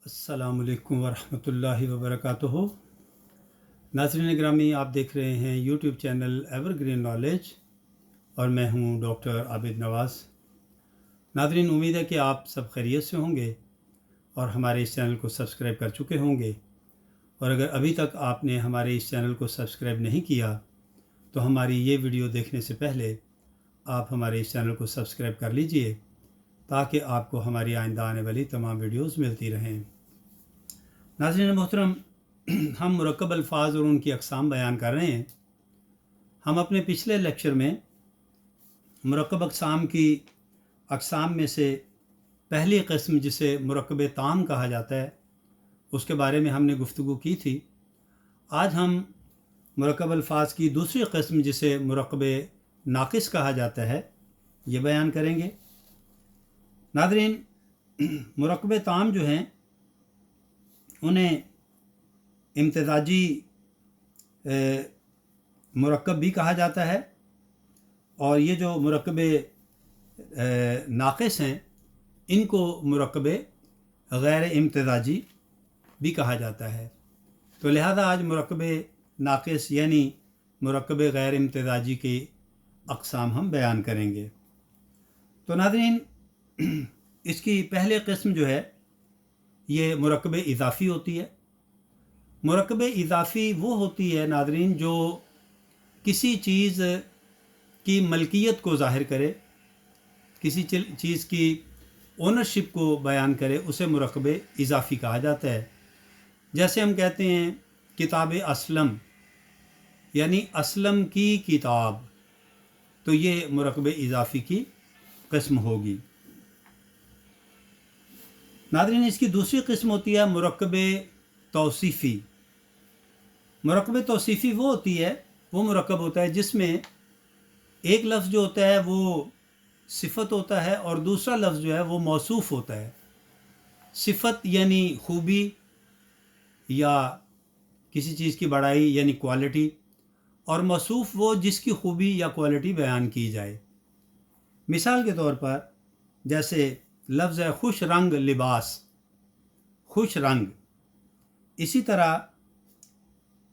अस्सलामु अलैकुम वरहमतुल्लाहि वबरकातुहू। नाज़रीन ग्रामी, आप देख रहे हैं यूट्यूब चैनल एवरग्रीन नॉलेज और मैं हूं डॉक्टर आबिद नवाज़। नाज़रीन, उम्मीद है कि आप सब खैरियत से होंगे और हमारे इस चैनल को सब्सक्राइब कर चुके होंगे। और अगर अभी तक आपने हमारे इस चैनल को सब्सक्राइब नहीं किया तो हमारी ये वीडियो देखने से पहले आप हमारे इस चैनल को सब्सक्राइब कर लीजिए ताकि आपको हमारी आइंदा आने वाली तमाम वीडियोज़ मिलती रहें। नाज़रीन मोहतरम, हम मुरक्कब अल्फाज और उनकी अक़साम बयान कर रहे हैं। हम अपने पिछले लेक्चर में मुरक्कब अक़साम में से पहली किस्म जिसे मुरक्कब ताम कहा जाता है उसके बारे में हमने गुफ्तगू की थी। आज हम मुरक्कब अल्फाज की दूसरी किस्म जिसे मुरक्कब नाक़िस कहा जाता है ये बयान करेंगे। नाज़रीन, मुरक्कब ताम जो हैं उन्हें इम्तिज़ाजी मुरक्कब भी कहा जाता है और ये जो मुरक्कब नाक़िस हैं इनको मुरक्कब गैर इम्तिज़ाजी भी कहा जाता है। तो लिहाजा आज मुरक्कब नाक़िस यानी मुरक्कब गैर इम्तिज़ाजी की अक़साम हम बयान करेंगे। तो नाज़रीन, इसकी पहली किस्म जो है ये मुरक्कब इज़ाफ़ी होती है। मुरक्कब इज़ाफ़ी वो होती है नाज़रीन जो किसी चीज़ की मलकियत को ज़ाहिर करे, किसी चीज़ की ओनरशिप को बयान करे, उसे मुरक्कब इज़ाफ़ी कहा जाता है। जैसे हम कहते हैं किताब असलम यानी असलम की किताब, तो ये मुरक्कब इज़ाफ़ी की किस्म होगी। नाज़रीन, इसकी दूसरी किस्म होती है मुरक्कब तौसीफ़ी। मुरक्कब तौसीफ़ी वो होती है, वो मुरक्कब होता है जिसमें एक लफ्ज़ जो होता है वो सिफ़त होता है और दूसरा लफ्ज़ जो है वो मौसूफ़ होता है। सिफ़त यानी खूबी या किसी चीज़ की बड़ाई यानी क्वालिटी, और मौसूफ़ वो जिसकी खूबी या क्वालिटी बयान की जाए। मिसाल के तौर पर जैसे लफ्ज़ है खुश रंग लिबास, खुश रंग। इसी तरह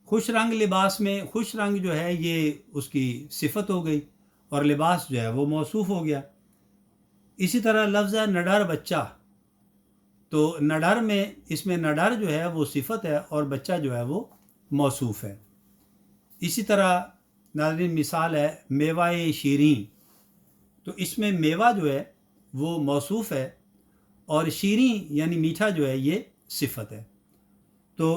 खुश रंग लिबास में खुश रंग जो है ये उसकी सिफ़त हो गई और लिबास जो है वो मौसूफ़ हो गया। इसी तरह लफ्ज़ है नडर बच्चा, तो नडर में इसमें नडर जो है वो सिफ़त है और बच्चा जो है वो मौसूफ़ है। इसी तरह नाज़रीन मिसाल है मेवाए शीरीं, तो इसमें मेवा जो है वो मौसूफ़ है और शीरीं यानी मीठा जो है ये सिफ़त है। तो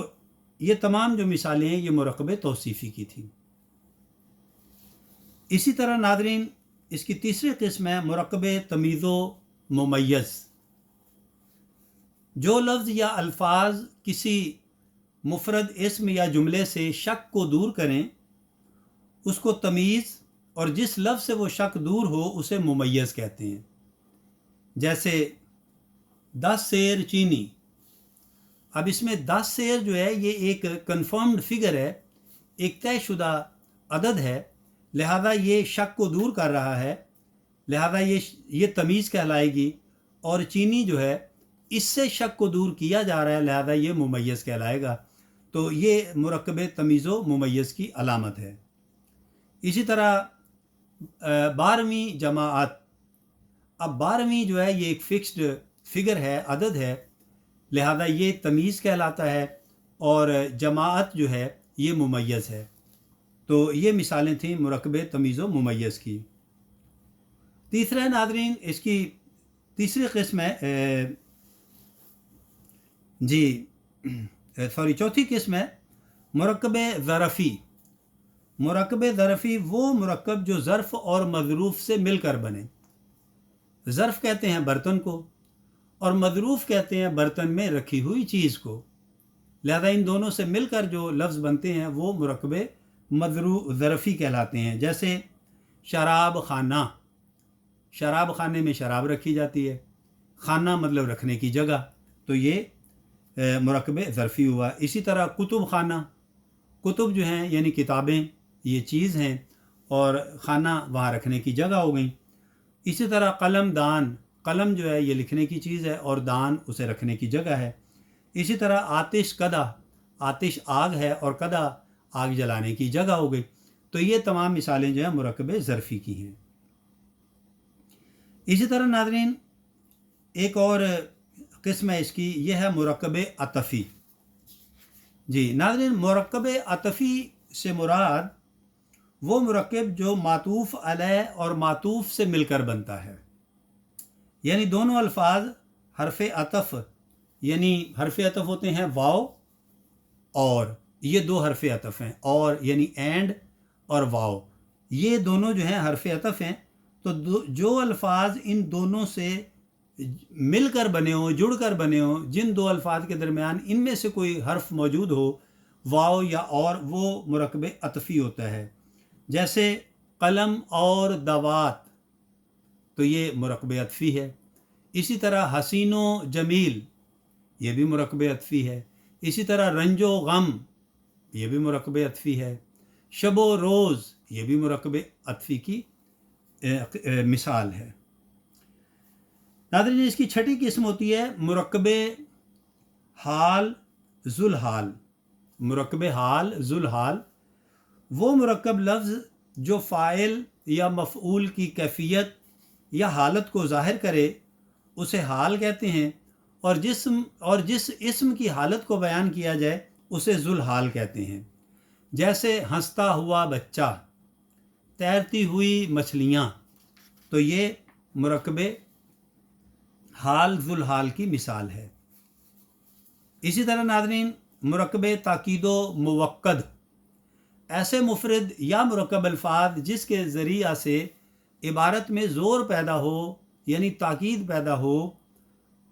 ये तमाम जो मिसालें हैं ये मुरक्कब तौसीफ़ी की थी। इसी तरह नाज़रीन इसकी तीसरी किस्म है मुरक्कब तमीज़ो मुमय्यज़। जो लफ्ज़ या अल्फाज किसी मुफ़रद इस्म या जुमले से शक को दूर करें उसको तमीज़, और जिस लफ्ज़ से वो शक दूर हो उसे मुमय्यज़ कहते हैं। जैसे 10 सेर चीनी। अब इसमें 10 सेर जो है ये एक कंफर्म्ड फिगर है, एक तयशुदा अदद है, लिहाजा ये शक को दूर कर रहा है, लिहाजा ये तमीज़ कहलाएगी। और चीनी जो है इससे शक को दूर किया जा रहा है, लिहाजा ये मुमय्यज़ कहलाएगा। तो ये मुरक्कब तमीज़ो मुमय्यज़ की अलामत है। इसी तरह 12वीं जमाअत। अब 12वीं जो है ये एक फ़िक्स्ड फिगर है, अदद है, लिहाजा ये तमीज़ कहलाता है और जमाअत जो है ये मुमय्यज़ है। तो ये मिसालें थीं मुरक्कब तमीज़ो मुमय्यज़ की। तीसरा है नाज़रीन इसकी तीसरी किस्म है चौथी किस्म है मुरक्कब ज़रफ़ी। मुरक्कब ज़रफ़ी वो मुरक्कब जो ज़र्फ़ और मज़रूफ़ से मिलकर बने। ज़र्फ़ कहते हैं बर्तन को और मज़रूफ़ कहते हैं बर्तन में रखी हुई चीज़ को, लिहाजा इन दोनों से मिलकर जो लफ्ज़ बनते हैं वो मुरक्कब ज़रफ़ी कहलाते हैं। जैसे शराब खाना, शराब खाने में शराब रखी जाती है, खाना मतलब रखने की जगह, तो ये मुरक्कब ज़रफ़ी हुआ। इसी तरह कुतुब खाना, कुतुब जो हैं यानी किताबें ये चीज़ हैं और खाना वहाँ रखने की जगह हो गई। इसी तरह कलम दान, कलम जो है ये लिखने की चीज़ है और दान उसे रखने की जगह है। इसी तरह आतिश कदा, आतिश आग है और कदा आग जलाने की जगह हो गई। तो ये तमाम मिसालें जो हैं मुरक्कब ज़रफ़ी की हैं। इसी तरह नाज़रीन एक और किस्म है इसकी, यह है मुरक्कब अतफ़ी। जी नाज़रीन, मुरक्कब अतफ़ी से मुराद वो मुरक्कब जो मातूफ़ अलैह और मातूफ़ से मिलकर बनता है, यानी दोनों अल्फाज हरफ अतफ़, यानी हरफ अतफ़ होते हैं वाव और, ये दो हरफ अतफ़ हैं, और यानी एंड और वाव, ये दोनों जो हैं हरफ अतफ़ हैं। तो जो अल्फाज इन दोनों से मिलकर बने हों, जुड़कर बने हों, जिन दो अल्फाज के दरमियान इनमें से कोई हर्फ मौजूद हो, वाव या और, वो मुरक्कब अतफ़ी होता है। जैसे कलम और दवात, तो ये मुरक्कब अतफ़ी है। इसी तरह हसीनो जमील, ये भी मुरक्कब अतफ़ी है। इसी तरह रंजो गम, ये भी मुरक्कब अतफ़ी है। शबो रोज़, ये भी मुरक्कब अतफ़ी की मिसाल है। नाज़रीन इसकी छठी किस्म होती है मुरक्कब हाल ज़ुल हाल। मुरक्कब हाल ज़ुल हाल वो मुरक्कब लफ्ज़ जो फ़ाइल या मफ़ऊल की कैफ़ियत या हालत को ज़ाहिर करे उसे हाल कहते हैं, और जिस इस्म की हालत को बयान किया जाए उसे ज़ुल हाल कहते हैं। जैसे हंसता हुआ बच्चा, तैरती हुई मछलियाँ, तो ये मुरक्कब हाल ज़ुल हाल की मिसाल है। इसी तरह नाज़रीन मुरक्कब ताकीदो मुवक्कद, ऐसे मुफरद या मुरक्कब अल्फाज जिसके ज़रिया से इबारत में ज़ोर पैदा हो, यानी ताकीद पैदा हो,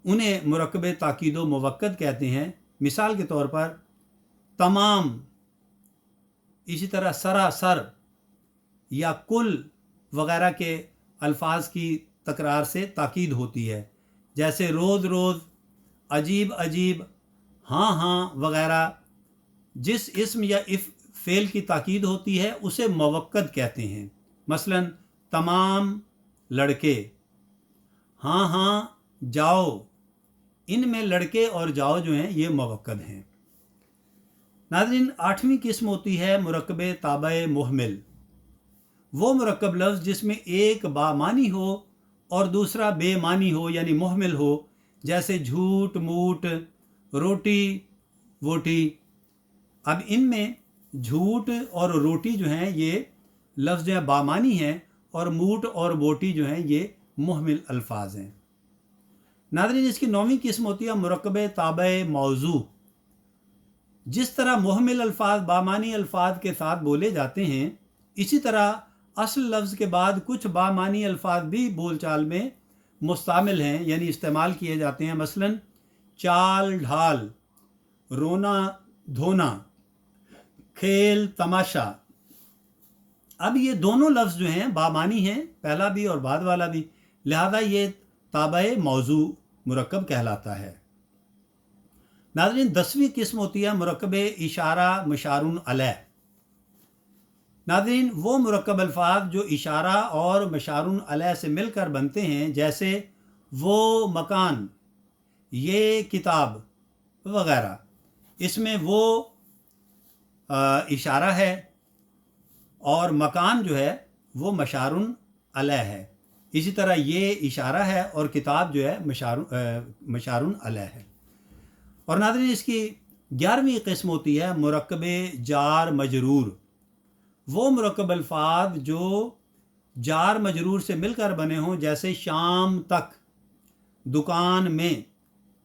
उन्हें मुरक्कब ताकीदो मुवक्कद कहते हैं। मिसाल के तौर पर तमाम, इसी तरह सरासर या कुल वग़ैरह के अल्फाज की तकरार से ताकीद होती है। जैसे रोज़ रोज़, अजीब अजीब, हाँ हाँ वग़ैरह। जिस इस्म या फ़ेल की ताकीद होती है उसे मुवक्कद कहते हैं। मसलन तमाम लड़के, हाँ हाँ जाओ, इनमें लड़के और जाओ जो हैं ये मुवक्कद हैं। नाज़रीन आठवीं किस्म होती है मुरक्कब ताबे मुहमिल। वो मुरक्कब लफ्ज़ जिसमें एक बामानी हो और दूसरा बेमानी हो, यानी मुहमिल हो। जैसे झूठ मूठ, रोटी वोटी। अब इनमें झूठ और रोटी जो हैं ये लफ्ज़ जो है बामानी हैं, और मूठ और बोटी जो हैं ये मुहमिल अल्फाज हैं। नाज़रीन इसकी नौवीं किस्म होती है मुरक्कब ताबे मौजू। जिस तरह मुहमिल अल्फाज बामानी अल्फाज के साथ बोले जाते हैं, इसी तरह असल लफ्ज़ के बाद कुछ बामानी अल्फाज भी बोलचाल में मुस्तामिल हैं, यानी इस्तेमाल किए जाते हैं। मसलन चाल ढाल, रोना धोना, खेल तमाशा। अब ये दोनों लफ्ज़ जो हैं बामानी हैं, पहला भी और बाद वाला भी, लिहाजा ये ताबे मौजू मुरक्कब कहलाता है। नाज़रीन 10वीं किस्म होती है मुरक्कब इशारा मशारुन अलैह। नाज़रीन वो मुरक्कब अल्फाज जो इशारा और मशारुन अलैह से मिलकर बनते हैं, जैसे वो मकान, ये किताब वग़ैरह। इसमें वो इशारा है और मकान जो है वो मशारुन अलैह है। इसी तरह ये इशारा है और किताब जो है मशारुन अलैह है। और नाज़रीन इसकी 11वीं किस्म होती है मुरक्कब जार मजरूर। वो मुरक्कब अल्फाज जो जार मजरूर से मिलकर बने हों, जैसे शाम तक, दुकान में,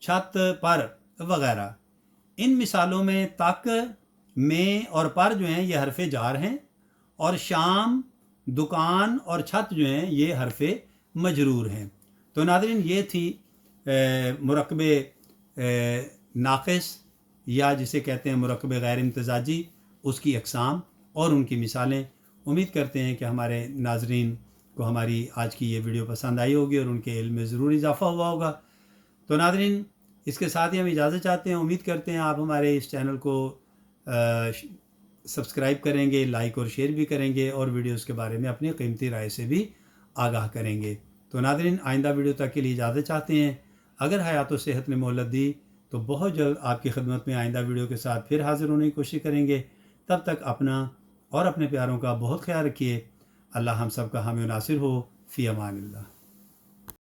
छत पर वग़ैरह। इन मिसालों में तक, में और पर जो हैं ये हरफ जार हैं, और शाम, दुकान और छत जो हैं ये हरफ मजरूर हैं। तो नाज़रीन ये थी मुरक्कब नाक़िस या जिसे कहते हैं मुरक्कब गैर इम्तिज़ाजी, उसकी अक़साम और उनकी मिसालें। उम्मीद करते हैं कि हमारे नाज़रीन को हमारी आज की ये वीडियो पसंद आई होगी और उनके इल्म में ज़रूर इजाफ़ा हुआ होगा। तो नाज़रीन इसके साथ ही हम इजाज़त चाहते हैं। उम्मीद करते हैं आप हमारे इस चैनल को सब्सक्राइब करेंगे, लाइक और शेयर भी करेंगे, और वीडियोस के बारे में अपनी कीमती राय से भी आगाह करेंगे। तो नाज़रीन आइंदा वीडियो तक के लिए इजाज़त चाहते हैं। अगर हयात व सेहत ने मोहलत दी تو بہت جلد آپ کی خدمت میں آئندہ ویڈیو کے ساتھ پھر حاضر ہونے کی کوشش کریں گے. تب تک اپنا اور اپنے پیاروں کا بہت خیال رکھیے. اللہ ہم سب کا حامی و ناصر ہو. فی امان اللہ.